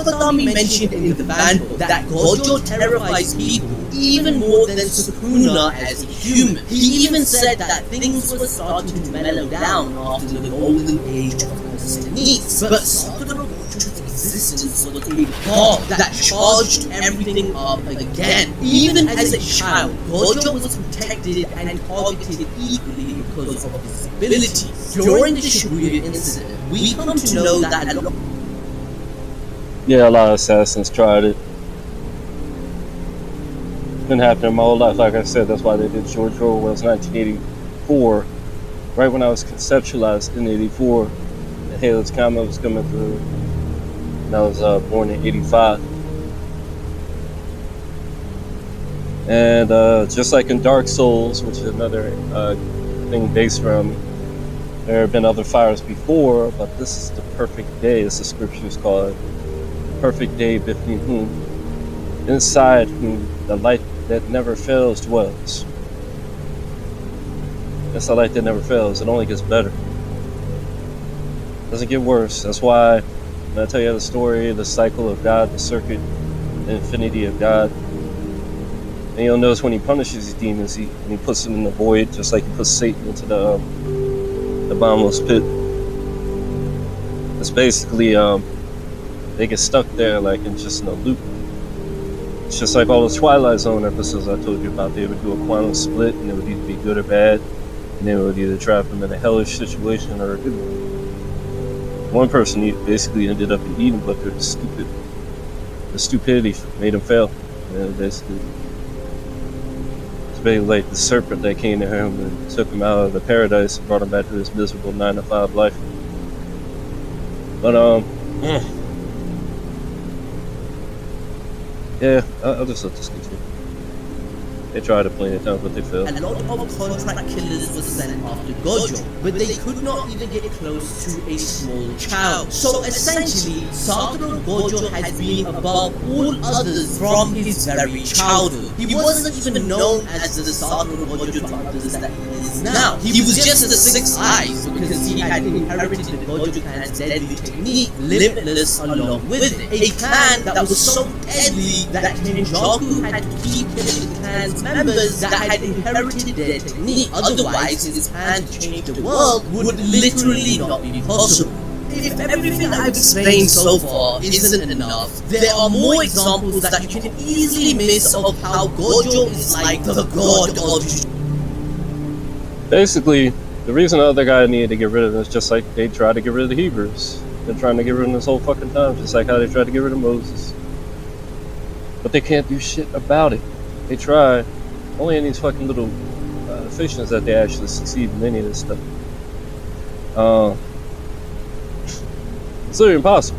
Akatami mentioned in the fan book that Gojo terrifies people even more than Sukuna as a human. He even said that things were starting to mellow down after the golden age of consistent needs. But Satoru Gojo's existence was a bomb that charged everything up again. Even as a child, Gojo was protected and targeted equally because of his abilities. During the Shibuya incident, we come to know that a lot of assassins tried it. It's been happening my whole life. Like I said, that's why they did George Orwell's 1984. Right when I was conceptualized in 84, the Halo's comic was coming through. And I was born in 85. And just like in Dark Souls, which is another thing based from, there have been other fires before, but this is the perfect day, as the scriptures call it. Perfect day between whom, inside whom the light that never fails dwells. That's the light that never fails. It only gets better. It doesn't get worse. That's why when I tell you the story, the cycle of God, the circuit, the infinity of God, and you'll notice when he punishes these demons, he puts them in the void, just like he puts Satan into the bottomless pit. It's basically they get stuck there like in just in a loop. It's just like all those Twilight Zone episodes I told you about. They would do a quantum split, and it would either be good or bad, and they would either trap them in a hellish situation or a good one. One person basically ended up in Eden, but they're stupid. The stupidity made him fail. Basically, it's basically like the serpent that came to him and took him out of the paradise and brought him back to his miserable 9-to-5 life. But yeah, I'll just let this continue. They tried to play it down, but they failed. A lot of contract killers were sent after Gojo, but they could not even get close to a small child. So essentially, Satoru Gojo has been above all others from his very childhood. He wasn't even known as the Satoru Gojo to others that he is now. He was just the Six Eyes because he had inherited the Gojo clan's deadly technique, Limitless, along with it. A clan that was so deadly that Kenjaku had to keep killing the clan's members that had inherited their technique. Otherwise, his plan to change the world would literally not be possible. If everything I've explained so far isn't enough, there are more examples that you can easily miss of how Gojo is like the god of JuJutsu. Basically, the reason the other guy needed to get rid of him is just like they tried to get rid of the Hebrews. They're trying to get rid of him this whole fucking time, just like how they tried to get rid of Moses. But they can't do shit about it. They try. Only in these fucking little fictions that they actually succeed in any of this stuff. It's literally impossible.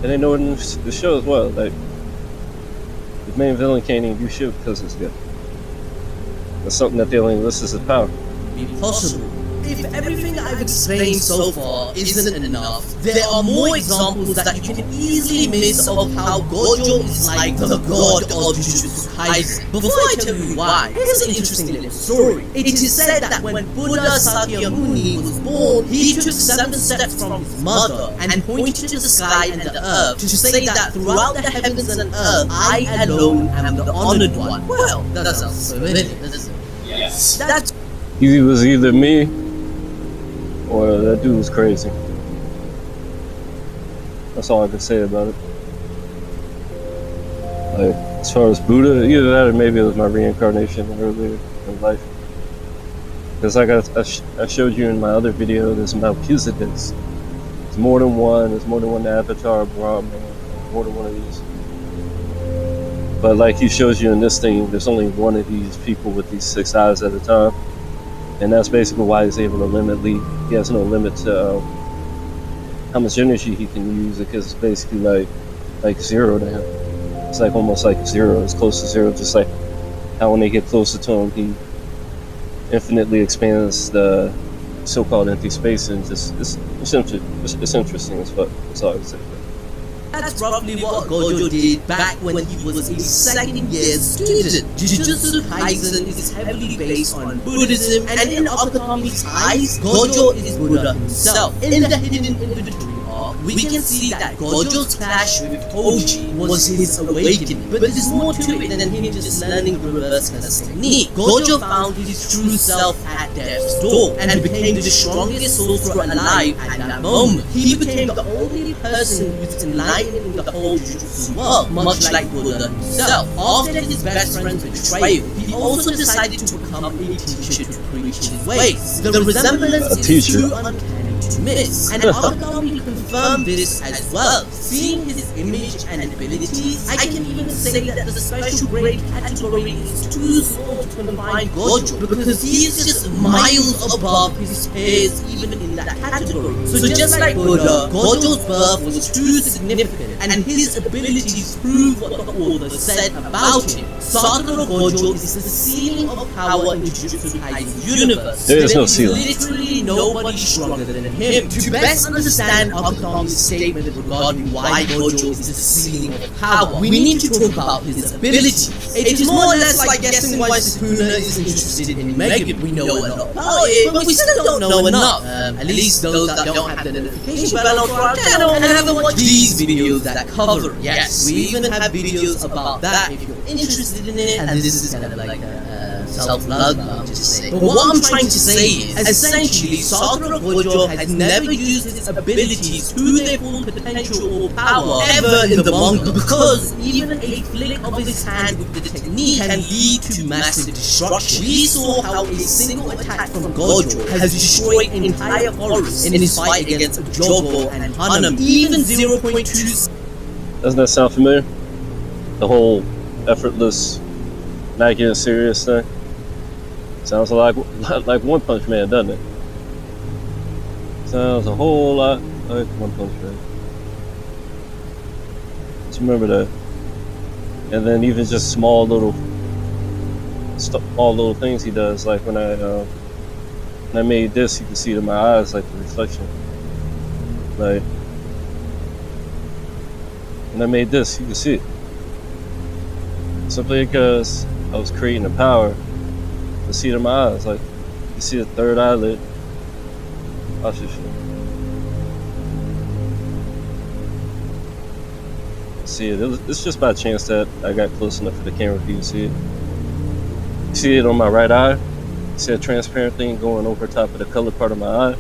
And they know it in the show as well. Like, the main villain can't even do shit because it's good. That's something that they only list as a power. Be possible. If everything I've explained so far isn't enough, there are more examples that you can easily miss of how Gojo is like the god of JuJutsu Kaisen. Before I tell you why, here's an interesting little story. It is said that when Buddha Sakyamuni was born, he took 7 steps from his mother and pointed to the sky and the earth to say that throughout the heavens and earth, I alone am the honored one. Well, that sounds familiar, doesn't it? Yes. That's He was either me or that dude was crazy. That's all I can say about it. Like, as far as Buddha, either that or maybe it was my reincarnation earlier in life. Because like I showed you in my other video, there's Melchizedek. There's more than one. There's more than one Avatar, Brahman, more than one of these. But like he shows you in this thing, there's only one of these people with these 6 eyes at a time. And that's basically why he's able to he has no limit to how much energy he can use, because it's basically like zero to him. It's like almost like zero, it's close to zero, just like how when they get closer to him, he infinitely expands the so-called empty space, and it's interesting as fuck. That's all I would say. That's roughly what Gojo did back when he was a 2nd-year student. JuJutsu Kaisen is heavily based on Buddhism, and in Akatami's eyes, Gojo is Buddha himself. In the hidden inventory arc, we can see that Gojo's clash with Toji was his awakening, but there's more to it than him just learning the reverse class technique. Gojo found his true self at death's door, and became the strongest sorcerer alive at that moment. He became the only person who's enlightening the whole JuJutsu world, much like Buddha himself. After his best friend's betrayal, he also decided to become a teacher to preach his ways. The resemblance is too uncanny to miss, and Akagami confirmed this as well. Seeing his image and abilities, I can even say that the special grade category is too small to confine Gojo, because he is just miles above his peers even in that category. So just like Buddha, Gojo's birth was too significant, and his abilities prove what the author said about him. Satoru Gojo is the ceiling of power in Jujutsu Kaisen's universe. There is no ceiling. ceiling. Literally nobody stronger than him. To best understand Akagami's statement regarding why Gojo is the ceiling of power, we need to talk about his abilities. It is more or less like guessing why Sukuna is interested in Megan. We know a lot about it, but we still don't know enough. At least those that don't have the notification bell on for our channel and haven't watched these videos that cover it. Yes, we even have videos about that if you're interested in it, and this is kind of like a self-plug, I'm just saying. But what I'm trying to say is, essentially, Satoru Gojo has never used his abilities to their full potential or power ever in the manga, because even a flick of his hand with the technique can lead to massive destruction. We saw how a single attack from Gojo has destroyed an entire forest in his fight against Jogo and Hanami. Even 0.2... Doesn't that sound familiar? The whole effortless, not getting serious thing. Sounds like One Punch Man, doesn't it? Sounds a whole lot like One Punch Man. Just remember that. And then even just small little things he does, like when I made this, you can see it in my eyes, like the reflection. Like when I made this, you can see it. Simply because I was creating the power to see it in my eyes. Like you see the third eyelid. I'll just show you. See it. It's just by chance that I got close enough for the camera for you to see it. You see it on my right eye. You see a transparent thing going over top of the colored part of my eye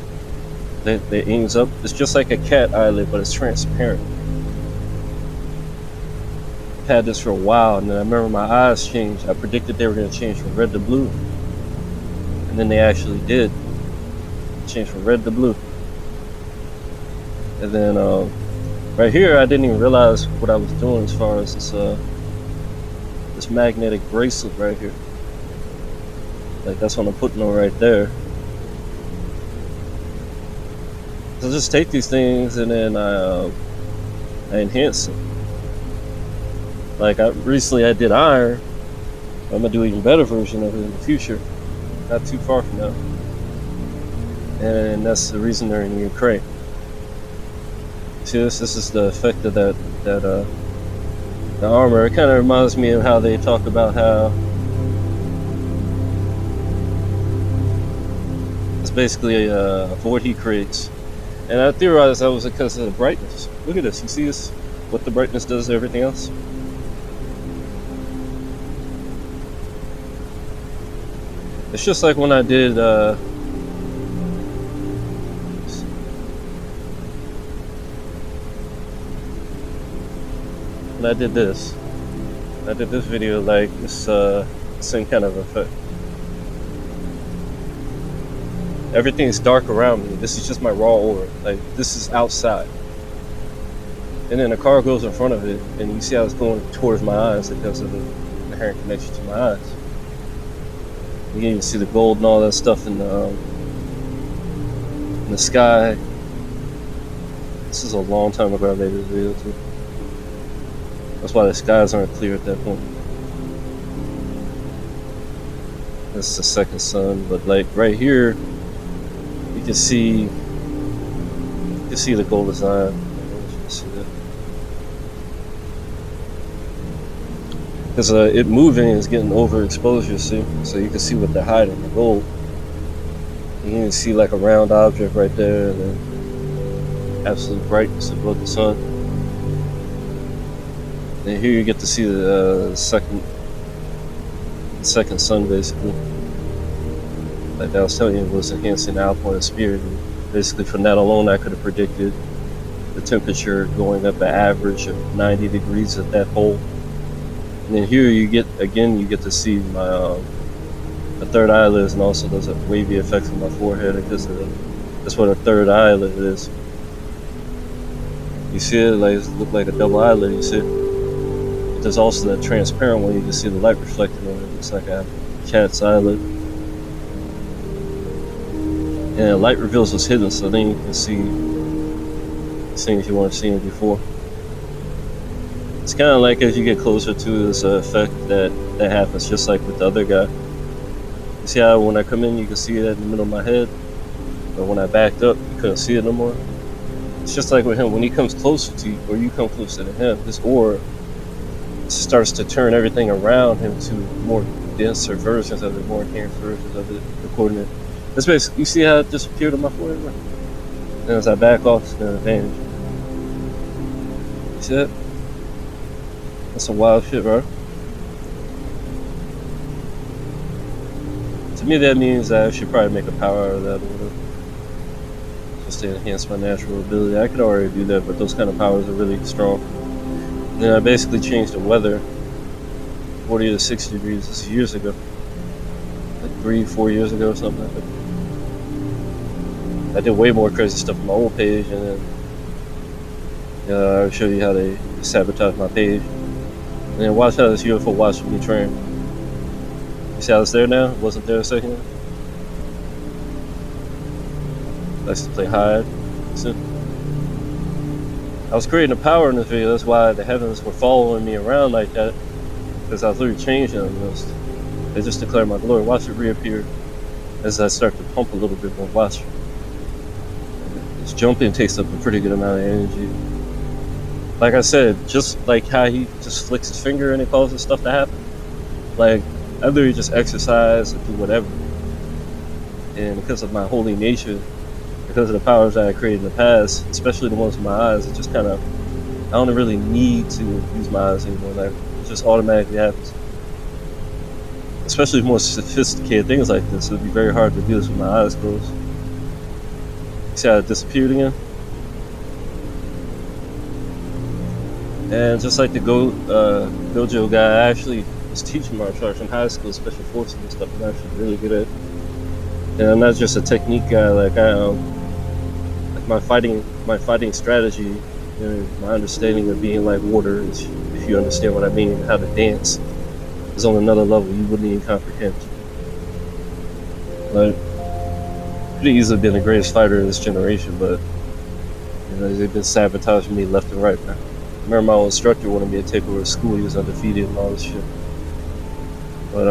that aims up. It's just like a cat eyelid, but it's transparent. I've had this for a while, and then I remember my eyes changed. I predicted they were going to change from red to blue, and then they actually did. Change from red to blue. And then right here, I didn't even realize what I was doing as far as this magnetic bracelet right here. Like that's what I'm putting on right there. So just take these things and then I enhance them. Like recently I did iron. I'm gonna do an even better version of it in the future, not too far from now. And that's the reason they're in Ukraine. See this is the effect of the armor. It kind of reminds me of how they talk about how it's basically a void he creates. And I theorized that was because of the brightness. Look at this, you see this? What the brightness does to everything else? It's just like when I did when I did this video, like this same kind of effect. Everything's dark around me. This is just my raw aura. Like this is outside. And then a car goes in front of it, and you see how it's going towards my eyes because of the inherent connection to my eyes. You can even see the gold and all that stuff in the sky. This is a long time ago I made this video too. That's why the skies aren't clear at that point. That's the second sun, but like right here, you can see the gold design. Because it moving is getting overexposure, see? So you can see what they're hiding, the gold. You can see like a round object right there, and then absolute brightness above the sun. And here you get to see the second sun, basically. Like I was telling you, it was enhancing the outpoint of spirit. And basically, from that alone, I could have predicted the temperature going up an average of 90 degrees at that pole. And then here you get to see my the third eyelid, and also there's a wavy effect on my forehead because that's what a third eyelid is. You see it, like it look like a double eyelid. You see it? But there's also the transparent one. You can see the light reflected on it. It's like a cat's eyelid. And light reveals what's hidden, so then you can see things you weren't seeing before. It's kind of like as you get closer to this effect that happens, just like with the other guy. You see how when I come in, you can see it in the middle of my head, but when I backed up, you couldn't see it no more. It's just like with him, when he comes closer to you, or you come closer to him, his aura starts to turn everything around him to more denser versions of it, more enhanced versions of it, according to. That's basically, you see how it disappeared on my forehead? And as I back off, it's going to vanish. You see that? That's some wild shit, bro. To me, that means I should probably make a power out of that or whatever. Just to enhance my natural ability. I could already do that, but those kind of powers are really strong. And then I basically changed the weather 40 to 60 degrees. This is years ago. Like 3-4 years ago or something like that. I did way more crazy stuff on my old page, and then I'll show you how they sabotage my page. And then watch how this UFO watched me train. You see how it's there now? It wasn't there a second ago? Likes to play hide. See? I was creating a power in this video. That's why the heavens were following me around like that, because I was literally changing them. They just declare my glory. Watch it reappear as I start to pump a little bit more. Watch. This jumping takes up a pretty good amount of energy. Like I said, just like how he just flicks his finger and it causes stuff to happen. Like, I literally just exercise and do whatever. And because of my holy nature, because of the powers that I created in the past, especially the ones with my eyes, it just kind of, I don't really need to use my eyes anymore. Like, it just automatically happens. Especially more sophisticated things like this, it would be very hard to do this with my eyes closed. See how it disappeared again? And just like the Gojo guy, I actually was teaching martial arts in high school, special forces and stuff. I'm actually really good at it. And I'm not just a technique guy. Like like my fighting strategy, my understanding of being like water, is, if you understand what I mean, how to dance, is on another level you wouldn't even comprehend. Like, could have easily been the greatest fighter of this generation, but they've been sabotaging me left and right, man. I remember my own instructor wanted me to take over the school. He was undefeated and all this shit. But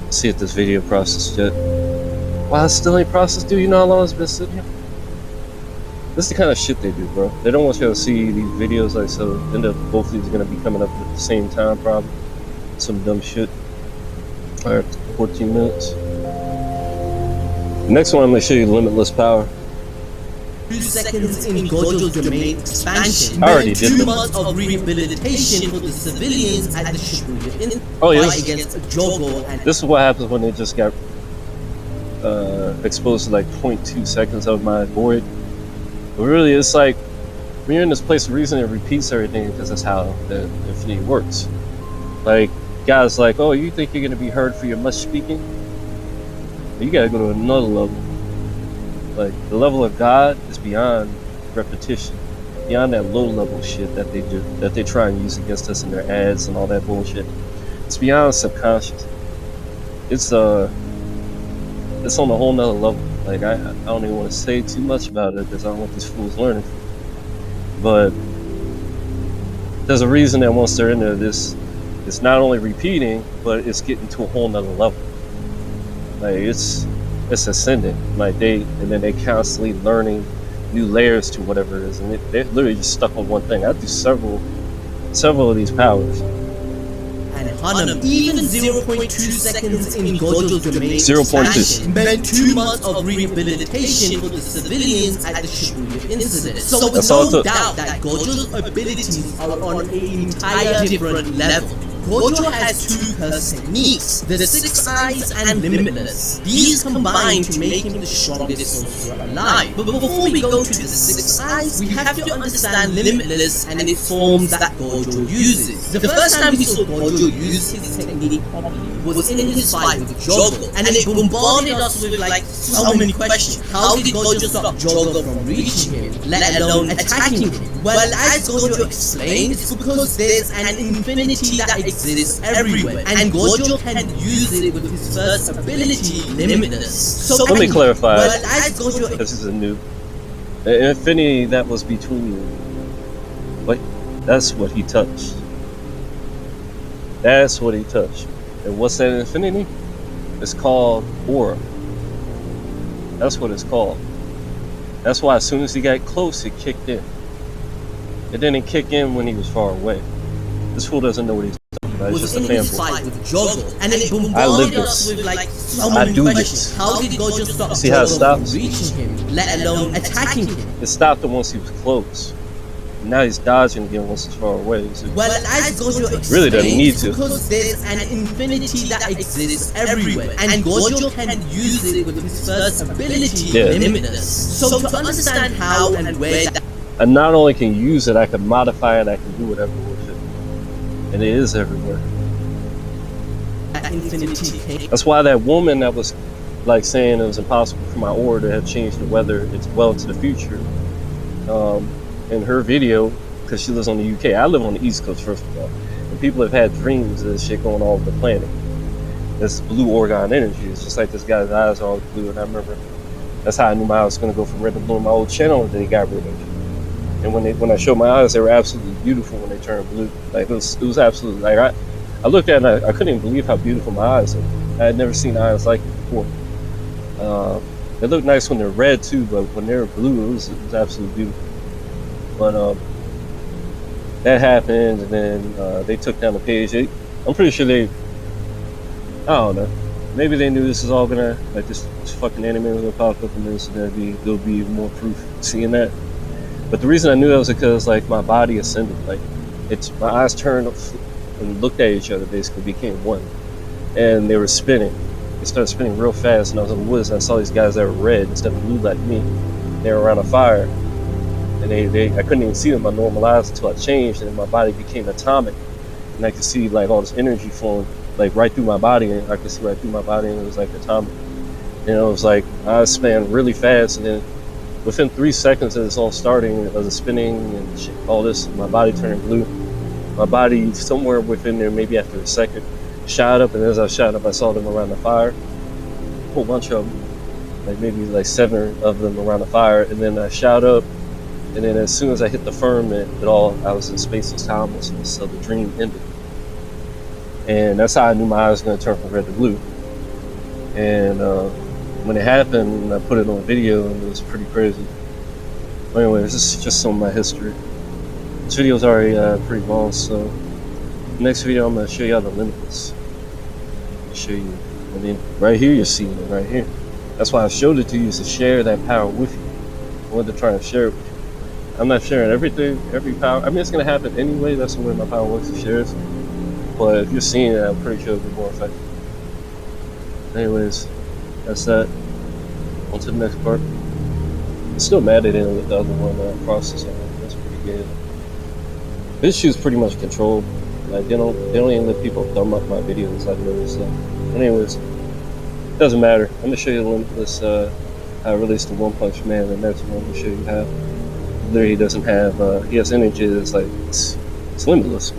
let's see if this video processed yet. Wow, it still ain't processed, dude. You know how long it's been sitting here? This is the kind of shit they do, bro. They don't want you to see these videos, like, so end up both of these are gonna be coming up at the same time, probably. Some dumb shit. Alright, 14 minutes. The next one I'm gonna show you limitless power. 2 seconds in Gojo's domain expansion. I already did 2 them. months of rehabilitation for the civilians at the Shibuya Oh, fight yes. against Jogo and This is what happens when they just got exposed to like 0.2 seconds of my void. But really, it's like when you're in this place of reason, it repeats everything because that's how the infinity works. Like, guys, like, oh, you think you're gonna be heard for your much speaking? You gotta go to another level. Like, the level of God is beyond repetition, beyond that low level shit that they do, that they try and use against us in their ads and all that bullshit. It's beyond subconscious. It's on a whole nother level. Like, I don't even want to say too much about it because I don't want these fools learning. But there's a reason that once they're in there, it's not only repeating, but it's getting to a whole nother level. Like, it's ascendant. Like, then they constantly learning new layers to whatever it is, and they're literally just stuck on one thing. I do several of these powers. economy. Even 0.2 seconds in Gojo's domain 0.2 meant 2 months of rehabilitation for the civilians at the Shibuya incident. So That's it's all it no took. doubt that Gojo's abilities are on an entire different level. Gojo has two techniques, the Six Eyes and Limitless. These combine to make him the strongest sorcerer alive. But before we go to the Six Eyes, we have to understand Limitless and its forms that Gojo uses. The first time we saw Gojo use his technique properly was in his fight with Jogo, and it bombarded us with like so many questions. How did Gojo stop Jogo from reaching him, let alone attacking him? Well, as Gojo explained, it's because there's an infinity that exists everywhere, and Gojo can use it with his first ability, Limitless. So let me clarify. Well, as Gojo, this is a new infinity that was between you. Wait, that's what he touched. That's what he touched. And what's that infinity? It's called aura. That's what it's called. That's why as soon as he got close, it kicked in. It didn't kick in when he was far away. This fool doesn't know what he's talking about. It's just a fanboy. With Jogo, and it bombarded us with like so many questions. How did Gojo stop See how it Jogo stops? from reaching him, let alone attacking him? It stopped him once he was close. Now he's dodging again once he's far away. Well, as Gojo explained, really doesn't need to. because there's an infinity that exists everywhere, and Gojo can use it with his first ability, Limitless. So to understand how and where that I not only can use it, I can modify it, I can do whatever with it. And it is everywhere. infinity came. That's why that woman that was like saying it was impossible for my aura to have changed the weather it's well into the future. In her video, because she lives on the UK, I live on the East Coast first of all, and people have had dreams of this shit going all over the planet. This blue orgone energy. It's just like this guy's eyes are all blue, and I remember that's how I knew my eyes was gonna go from red to blue on my old channel that they got rid of. And when I showed my eyes, they were absolutely beautiful when they turned blue. Like it was absolutely like I looked at it and I couldn't even believe how beautiful my eyes are. I had never seen eyes like it before. They look nice when they're red too, but when they're blue, it was absolutely beautiful. But that happened, and then they took down the page. I'm pretty sure I don't know. Maybe they knew this is all gonna, like this fucking anime was gonna pop up, and there'll be more proof seeing that. But the reason I knew that was because like my body ascended, like my eyes turned and looked at each other, basically became one, and they were spinning. They started spinning real fast, and I was in the woods, and I saw these guys that were red instead of blue like me. They were around a fire, and I couldn't even see them with my normal eyes until I changed, and my body became atomic, and I could see like all this energy flowing like right through my body, and I could see right through my body, and it was like atomic. And it was like my eyes spanned really fast, and then within 3 seconds of this all starting, of the spinning and shit, all this, my body turned blue. My body, somewhere within there, maybe after a second, shot up, and as I shot up, I saw them around the fire. A whole bunch of them, like maybe like 7 of them around the fire, and then I shot up, and then as soon as I hit the firmament, I was in space and time, so the dream ended. And that's how I knew my eyes was going to turn from red to blue. And when it happened, I put it on video, and it was pretty crazy. But anyway, this is just some of my history. This video's already pretty long, so next video I'm going to show you how the Limitless. I'll show you. I mean, right here you're seeing it, right here. That's why I showed it to you, is to share that power with you. I wanted to try and share it with you. I'm not sharing everything, every power. I mean, it's going to happen anyway. That's the way my power works, it shares. But if you're seeing it, I'm pretty sure it'll be more effective. Anyways, that's that. On to the next part. I'm still mad they didn't let the other one process on. That's pretty good. This shoot's pretty much controlled. Like they don't even let people thumb up my videos like this. So, anyways, doesn't matter. I'm gonna show you Limitless. How I released the One Punch Man. The next one to show you how. There he doesn't have. He has energy that's like it's limitless.